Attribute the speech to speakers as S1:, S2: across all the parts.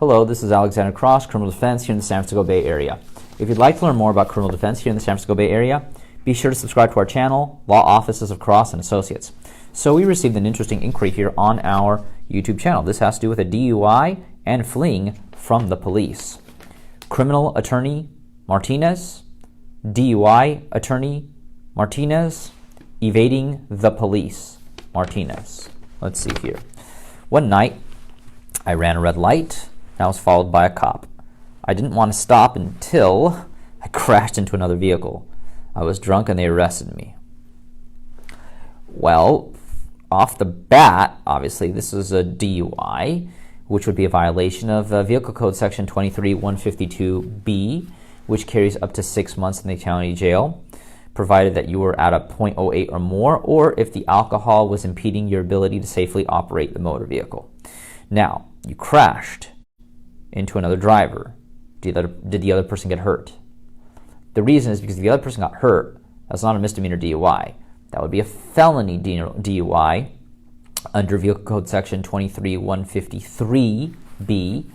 S1: Hello, this is Alexander Cross, Criminal Defense here in the San Francisco Bay Area. If you'd like to learn more about criminal defense here in the San Francisco Bay Area, be sure to subscribe to our channel, Law Offices of Cross and Associates. So we received an interesting inquiry here on our YouTube channel. This has to do with a DUI and fleeing from the police. Criminal attorney Martinez, DUI attorney Martinez, evading the police Martinez. Let's see here. One night, I ran a red light. I was followed by a cop. I didn't want to stop until I crashed into another vehicle. I was drunk and they arrested me. Well, off the bat, obviously, this is a DUI, which would be a violation of Vehicle Code Section 23152B, which carries up to 6 months in the county jail, provided that you were at a .08 or more, or if the alcohol was impeding your ability to safely operate the motor vehicle. Now, you crashed into another driver. Did the other person get hurt? The reason is because if the other person got hurt, that's not a misdemeanor DUI. That would be a felony DUI under Vehicle Code Section 23153B,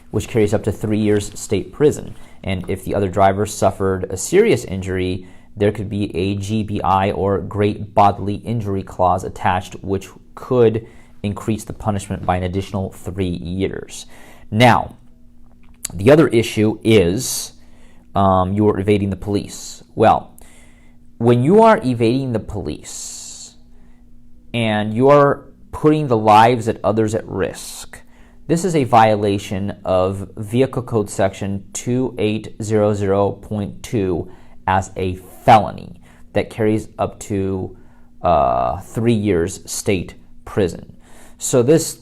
S1: which carries up to 3 years state prison. And if the other driver suffered a serious injury, there could be a GBI or great bodily injury clause attached, which could increase the punishment by an additional 3 years. Now, the other issue is you are evading the police. Well, when you are evading the police and you are putting the lives of others at risk, this is a violation of Vehicle Code Section 2800.2 as a felony that carries up to 3 years state prison. So this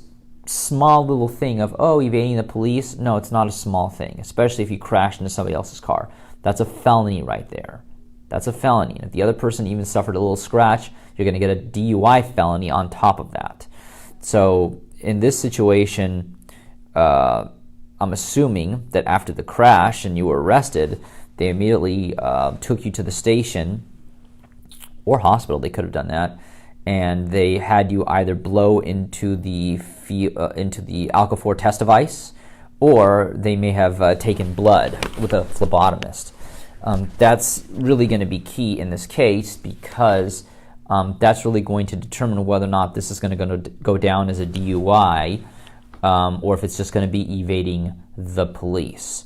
S1: small little thing of, evading the police, no, it's not a small thing, especially if you crash into somebody else's car. That's a felony right there. That's a felony. And if the other person even suffered a little scratch, you're going to get a DUI felony on top of that. So in this situation, I'm assuming that after the crash and you were arrested, they immediately took you to the station or hospital. They could have done that. And they had you either blow into the alcohol test device, or they may have taken blood with a phlebotomist. That's really going to be key in this case, because that's really going to determine whether or not this is going to go down as a DUI, or if it's just going to be evading the police.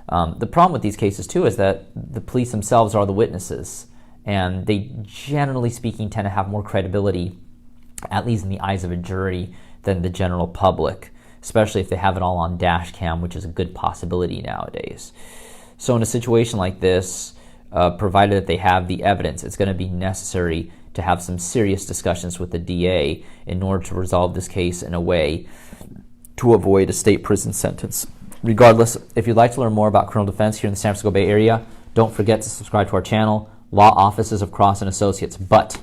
S1: The problem with these cases, too, is that the police themselves are the witnesses, and they, generally speaking, tend to have more credibility, at least in the eyes of a jury, than the general public, especially if they have it all on dash cam, which is a good possibility nowadays. So in a situation like this, provided that they have the evidence, it's going to be necessary to have some serious discussions with the DA in order to resolve this case in a way to avoid a state prison sentence. Regardless, if you'd like to learn more about criminal defense here in the San Francisco Bay Area, don't forget to subscribe to our channel, Law Offices of Cross and Associates. But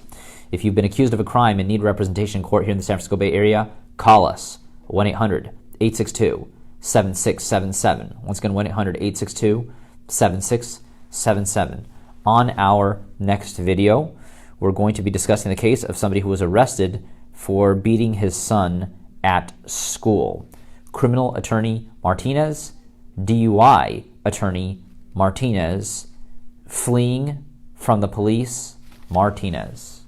S1: if you've been accused of a crime and need representation in court here in the San Francisco Bay Area, call us, 1-800-862-7677. Once again, 1-800-862-7677. On our next video, we're going to be discussing the case of somebody who was arrested for beating his son at school. Criminal attorney Martinez, DUI attorney Martinez, fleeing from the police Martinez.